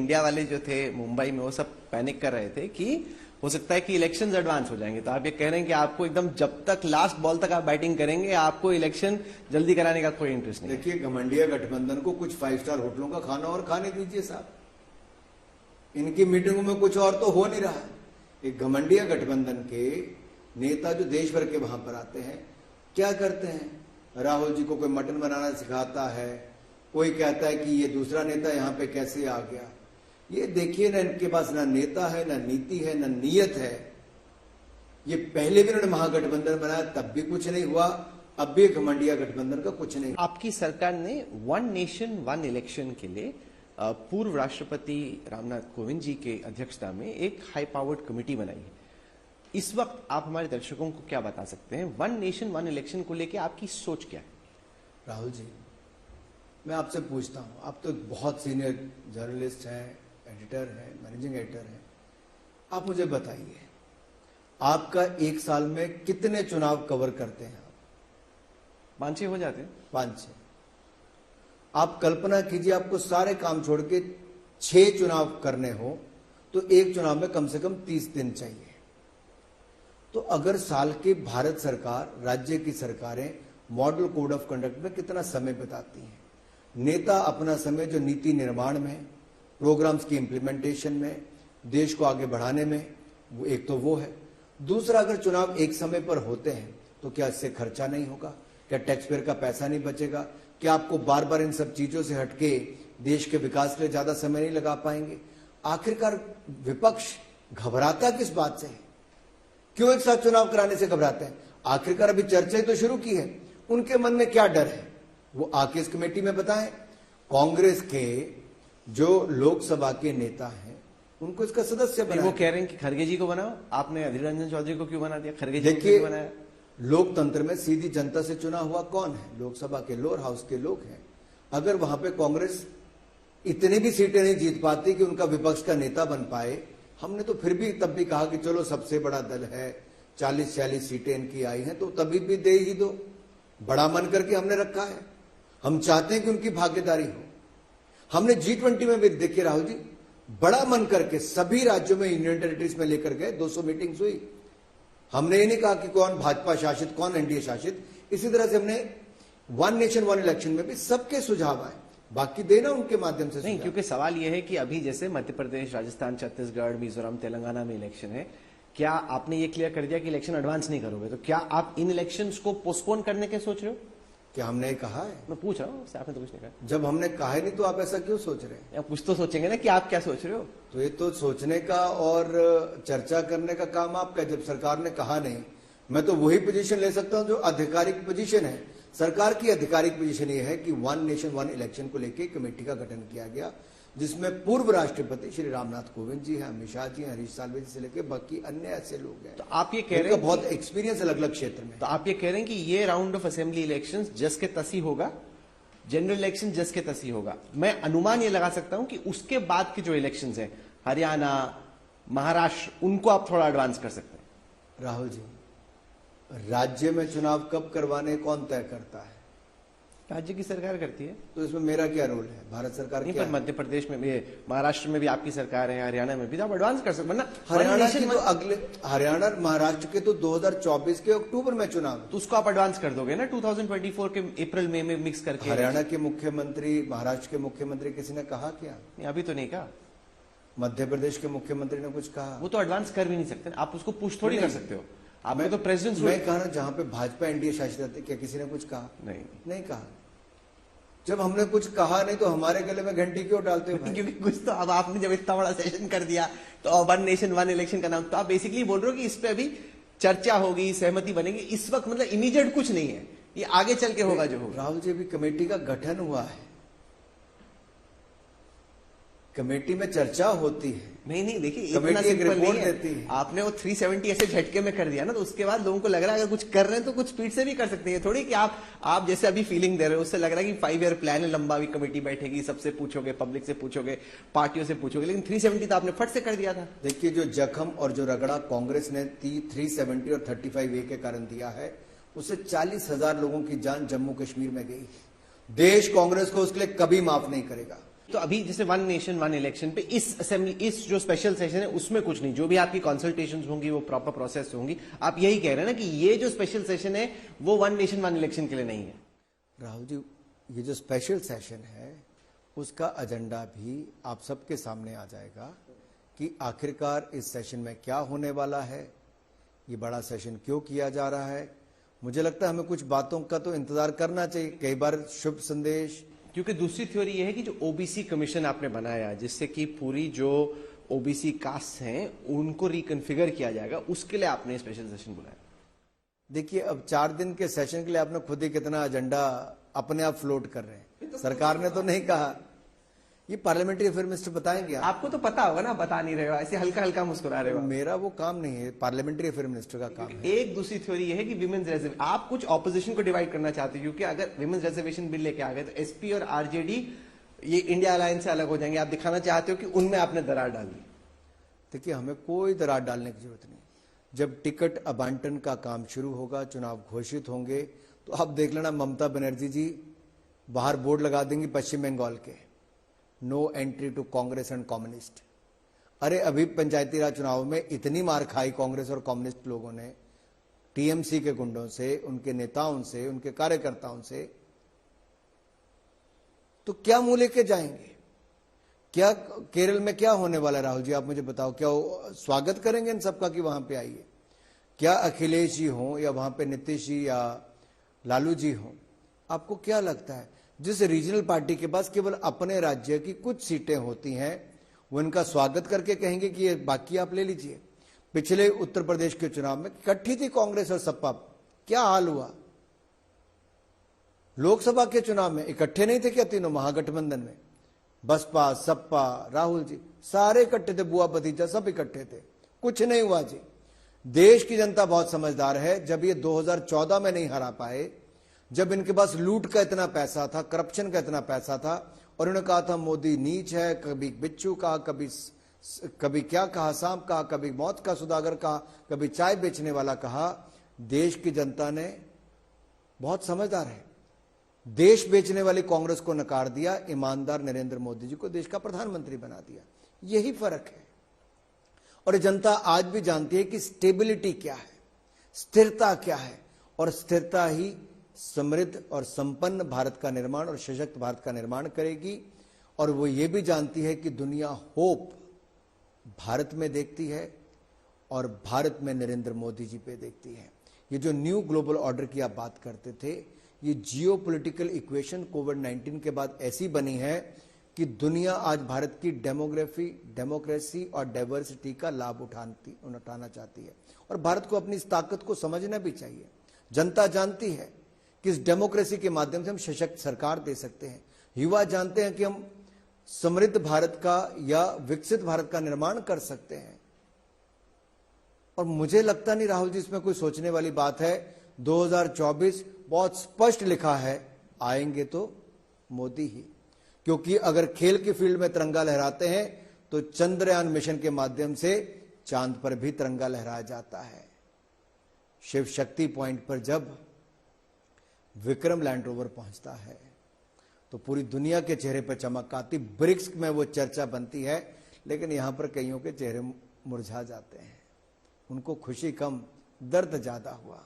India वाले जो थे मुंबई में वो सब पैनिक कर रहे थे कि हो सकता है कि इलेक्शंस एडवांस हो जाएंगे। तो आप ये कह रहे हैं कि आपको एकदम जब तक लास्ट बॉल तक आप बैटिंग करेंगे आपको इलेक्शन जल्दी कराने का कोई इंटरेस्ट नहीं। देखिए, घमंडिया गठबंधन को कुछ 5 स्टार होटलों का खाना और खाने दीजिए साहब। इनकी मीटिंगों में कुछ और तो हो नहीं रहा है। एक घमंडिया गठबंधन के नेता जो देश भर के वहां पर आते हैं क्या करते हैं? राहुल जी को कोई मटन बनाना सिखाता है, कोई कहता है कि ये दूसरा नेता यहां पे कैसे आ गया। ये देखिए ना, इनके पास ना नेता है, ना नीति है, ना नीयत है। ये पहले भी इन्होंने महागठबंधन बनाया तब भी कुछ नहीं हुआ, अब भी घमंडिया गठबंधन का कुछ नहीं। आपकी सरकार ने 1 नेशन 1 इलेक्शन के लिए पूर्व राष्ट्रपति रामनाथ कोविंद जी के अध्यक्षता में एक हाई पावर्ड कमेटी बनाई है। इस वक्त आप हमारे दर्शकों को क्या बता सकते हैं 1 नेशन 1 इलेक्शन को लेकर आपकी सोच क्या है? राहुल जी, मैं आपसे पूछता हूं, आप तो बहुत सीनियर जर्नलिस्ट हैं, एडिटर हैं, मैनेजिंग एडिटर हैं, आप मुझे बताइए आपका एक साल में कितने चुनाव कवर करते हैं? 5-6 हो जाते हैं। 5-6। आप कल्पना कीजिए आपको सारे काम छोड़ के 6 चुनाव करने हो तो एक चुनाव में कम से कम 30 दिन चाहिए। तो अगर साल के भारत सरकार, राज्य की सरकारें मॉडल कोड ऑफ कंडक्ट में कितना समय बिताती हैं, नेता अपना समय जो नीति निर्माण में, प्रोग्राम्स की इंप्लीमेंटेशन में, देश को आगे बढ़ाने में, वो एक तो वो है। दूसरा, अगर चुनाव एक समय पर होते हैं तो क्या इससे खर्चा नहीं होगा? क्या टैक्स पेयर का पैसा नहीं बचेगा? क्या आपको बार बार इन सब चीजों से हटके देश के विकास के लिए ज्यादा समय नहीं लगा पाएंगे? आखिरकार विपक्ष घबराता किस बात से है? क्यों एक साथ चुनाव कराने से घबराते हैं? आखिरकार अभी चर्चा तो शुरू की है, उनके मन में क्या डर है वो आके इस कमेटी में बताएं। कांग्रेस के जो लोकसभा के नेता हैं उनको इसका सदस्य बनाएं। वो कह रहे हैं कि खड़गे जी को बनाओ, आपने अधीर रंजन चौधरी को क्यों बना दिया? खड़गे जी को क्यों बनाया? लोकतंत्र में सीधी जनता से चुना हुआ कौन है? लोकसभा के लोअर हाउस के लोग हैं। अगर वहां पे कांग्रेस इतनी भी सीटें नहीं जीत पाती कि उनका विपक्ष का नेता बन पाए, हमने तो फिर भी तब भी कहा कि चलो सबसे बड़ा दल है, 40-46 सीटें इनकी आई हैं तो तभी भी दे ही दो। बड़ा मन करके हमने रखा है, हम चाहते हैं कि उनकी भागीदारी हो। हमने G20 में भी देखिए राहुल जी, बड़ा मन करके सभी राज्यों में, यूनियन टेरिटरीज में लेकर गए, 200 मीटिंग्स हुई। हमने ये नहीं कहा कि कौन भाजपा शासित कौन एनडीए शासित। इसी तरह से हमने 1 नेशन 1 इलेक्शन में भी सबके सुझाव आए, बाकी देना उनके माध्यम से नहीं, क्योंकि सवाल यह है कि अभी जैसे मध्य प्रदेश, राजस्थान, छत्तीसगढ़, मिजोरम, तेलंगाना में इलेक्शन है, क्या आपने ये क्लियर कर दिया कि इलेक्शन एडवांस नहीं करोगे? तो क्या आप इन इलेक्शंस को पोस्टपोन करने के सोच रहे हो? क्या हमने कहा है? मैं पूछ रहा हूँ, आपने तो कुछ नहीं कहा। जब हमने कहा है नहीं तो आप ऐसा क्यों सोच रहे हैं? आप कुछ तो सोचेंगे ना कि आप क्या सोच रहे हो। तो ये तो सोचने का और चर्चा करने का काम आपका। जब सरकार ने कहा नहीं, मैं तो वही पोजीशन ले सकता हूं जो आधिकारिक पोजीशन है। सरकार की आधिकारिक पोजीशन ये है कि 1 नेशन 1 इलेक्शन को लेकर कमेटी का गठन किया गया, जिसमें पूर्व राष्ट्रपति श्री रामनाथ कोविंद जी हैं, अमित शाह जी हैं, हरीश साल्वे जी से लेकर बाकी अन्य ऐसे लोग हैं। तो आप ये कह रहे हैं बहुत एक्सपीरियंस अलग अलग क्षेत्र में। तो आप ये कह रहे हैं कि ये राउंड ऑफ असेंबली इलेक्शंस जस के तसी होगा, जनरल इलेक्शन जस के तसी होगा। मैं अनुमान ये लगा सकता हूं कि उसके बाद के जो इलेक्शंस हैं, हरियाणा, महाराष्ट्र, उनको आप थोड़ा एडवांस कर सकते हैं। राहुल जी, राज्य में चुनाव कब करवाने कौन तय करता है? राज्य की सरकार करती है। तो इसमें मेरा क्या रोल है? भारत सरकार नहीं, पर मध्य प्रदेश में भी, महाराष्ट्र में भी आपकी सरकार है, हरियाणा में भी आप एडवांस कर सकते हैं। हरियाणा की तो अगले, हरियाणा महाराष्ट्र के तो 2024 के अक्टूबर में चुनाव, तो उसको आप एडवांस कर दोगे ना 2024 के अप्रैल मई में मिक्स करके। हरियाणा के मुख्यमंत्री, महाराष्ट्र के मुख्यमंत्री किसी ने कहा क्या? नहीं, अभी तो नहीं कहा। मध्य प्रदेश के मुख्यमंत्री ने कुछ कहा? वो तो एडवांस कर भी नहीं सकते, आप उसको पुश थोड़ी कर सकते हो। आपने तो प्रेसिडेंट, मैं कहा ना, जहां पे भाजपा एनडीए शासित रहते, क्या किसी ने कुछ कहा? नहीं कहा। जब हमने कुछ कहा नहीं तो हमारे गले में घंटी क्यों डालते हो? क्योंकि कुछ तो, अब आपने जब इतना बड़ा सेशन कर दिया तो 1 नेशन 1 इलेक्शन का नाम, तो आप बेसिकली बोल रहे हो कि इस पे अभी चर्चा होगी, सहमति बनेगी। इस वक्त मतलब इमीडिएट कुछ नहीं है, ये आगे चल के होगा जो होगा। राहुल जी, अभी कमेटी का गठन हुआ है, कमेटी में चर्चा होती है। नहीं, देखिए इतना सिंपल नहीं है। आपने वो 370 ऐसे झटके में कर दिया ना, तो उसके बाद लोगों को लग रहा है अगर कुछ कर रहे हैं तो कुछ स्पीड से भी कर सकते हैं। थोड़ी कि आप जैसे अभी फीलिंग दे रहे हो, उससे लग रहा है कि 5 ईयर प्लान है, लंबा भी कमेटी बैठेगी, सबसे पूछोगे, पब्लिक से पूछोगे, पार्टियों से पूछोगे, लेकिन 370 तो आपने फट से कर दिया था। देखिए, जो जख्म और जो रगड़ा कांग्रेस ने 370 और 35A के कारण दिया है, उससे 40,000 लोगों की जान जम्मू कश्मीर में गई। देश कांग्रेस को उसके लिए कभी माफ नहीं करेगा। तो अभी जैसे वन नेशन वन इलेक्शन पे इस असेंबली, इस जो स्पेशल सेशन है उसमें कुछ नहीं, जो भी आपकी कंसल्टेशंस होंगी वो प्रॉपर प्रोसेस होंगी। आप यही कह रहे हैं ना कि ये जो स्पेशल सेशन है वो वन नेशन वन इलेक्शन के लिए नहीं है? राहुल जी, ये जो स्पेशल सेशन है उसका एजेंडा भी आप सबके सामने आ जाएगा कि आखिरकार इस सेशन में क्या होने वाला है, ये बड़ा सेशन क्यों किया जा रहा है। मुझे लगता है हमें कुछ बातों का तो इंतजार करना चाहिए, कई बार शुभ संदेश। क्योंकि दूसरी थ्योरी ये है कि जो ओबीसी कमीशन आपने बनाया जिससे कि पूरी जो ओबीसी कास्ट हैं उनको रिकन्फिगर किया जाएगा, उसके लिए आपने स्पेशल सेशन बुलाया। देखिए, अब 4 दिन के सेशन के लिए आपने खुद ही कितना एजेंडा अपने आप फ्लोट कर रहे हैं। सरकार ने तो नहीं कहा। ये पार्लियामेंट्री अफेयर मिनिस्टर बताएंगे आपको तो पता होगा ना, बता नहीं रहे हो, ऐसे हल्का हल्का मुस्कुरा रहे हो। मेरा वो काम नहीं है, पार्लियामेंट्री अफेयर मिनिस्टर का काम है। एक दूसरी थ्योरी ये है कि विमेंस रिजर्वेशन, आप कुछ ऑपोजिशन को डिवाइड करना चाहते हो, क्योंकि अगर विमेंस रिजर्वेशन बिल लेके आ गए तो एसपी और आरजेडी ये इंडिया अलायंस से अलग हो जाएंगे। आप दिखाना चाहते हो कि उनमें आपने दरार डाल दी। देखिए, हमें कोई दरार डालने की जरूरत नहीं। जब टिकट आवंटन का काम शुरू होगा, चुनाव घोषित होंगे, तो आप देख लेना ममता बनर्जी जी बाहर बोर्ड लगा देंगी पश्चिम बंगाल के, no entry to Congress and communist. अरे अभी पंचायती राज चुनाव में इतनी मार खाई कांग्रेस और कम्युनिस्ट लोगों ने टीएमसी के गुंडों से, उनके नेताओं से, उनके कार्यकर्ताओं से, तो क्या मुंह लेके जाएंगे? क्या केरल में क्या होने वाला है? राहुल जी आप मुझे बताओ, क्या वो स्वागत करेंगे इन सबका कि वहां पे आइए? क्या अखिलेश जी हों या वहां पे नीतीश जी या लालू जी हों, आपको क्या लगता है जिस रीजनल पार्टी के पास केवल अपने राज्य की कुछ सीटें होती हैं वो इनका स्वागत करके कहेंगे कि ये बाकी आप ले लीजिए? पिछले उत्तर प्रदेश के चुनाव में इकट्ठी थी कांग्रेस और सपा, क्या हाल हुआ? लोकसभा के चुनाव में इकट्ठे नहीं थे क्या तीनों महागठबंधन में? बसपा, सपा, राहुल जी सारे इकट्ठे थे, बुआ भतीजा सब इकट्ठे थे, कुछ नहीं हुआ जी। देश की जनता बहुत समझदार है। जब ये 2014 में नहीं हरा पाए, जब इनके पास लूट का इतना पैसा था, करप्शन का इतना पैसा था, और उन्होंने कहा था मोदी नीच है, कभी बिच्छू कहा, कभी क्या कहा, सांप कहा, कभी मौत का सुदागर कहा, कभी चाय बेचने वाला कहा। देश की जनता ने बहुत समझदार है, देश बेचने वाली कांग्रेस को नकार दिया, ईमानदार नरेंद्र मोदी जी को देश का प्रधानमंत्री बना दिया। यही फर्क है। और जनता आज भी जानती है कि स्टेबिलिटी क्या है, स्थिरता क्या है, और स्थिरता ही समृद्ध और संपन्न भारत का निर्माण और सशक्त भारत का निर्माण करेगी। और वो ये भी जानती है कि दुनिया होप भारत में देखती है और भारत में नरेंद्र मोदी जी पे देखती है। ये जो न्यू ग्लोबल ऑर्डर की आप बात करते थे, ये जियोपॉलिटिकल इक्वेशन कोविड-19 के बाद ऐसी बनी है कि दुनिया आज भारत की डेमोक्रेसी और डाइवर्सिटी का लाभ उठाना चाहती है, और भारत को अपनी इस ताकत को समझना भी चाहिए। जनता जानती है कि इस डेमोक्रेसी के माध्यम से हम सशक्त सरकार दे सकते हैं। युवा जानते हैं कि हम समृद्ध भारत का या विकसित भारत का निर्माण कर सकते हैं। और मुझे लगता नहीं राहुल जी इसमें कोई सोचने वाली बात है। 2024 बहुत स्पष्ट लिखा है, आएंगे तो मोदी ही। क्योंकि अगर खेल की फील्ड में तिरंगा लहराते हैं तो चंद्रयान मिशन के माध्यम से चांद पर भी तिरंगा लहराया जाता है। शिव शक्ति पॉइंट पर जब विक्रम लैंड रोवर पहुंचता है तो पूरी दुनिया के चेहरे पर चमक आती, ब्रिक्स में वो चर्चा बनती है, लेकिन यहां पर कईयों के चेहरे मुरझा जाते हैं। उनको खुशी कम, दर्द ज्यादा हुआ।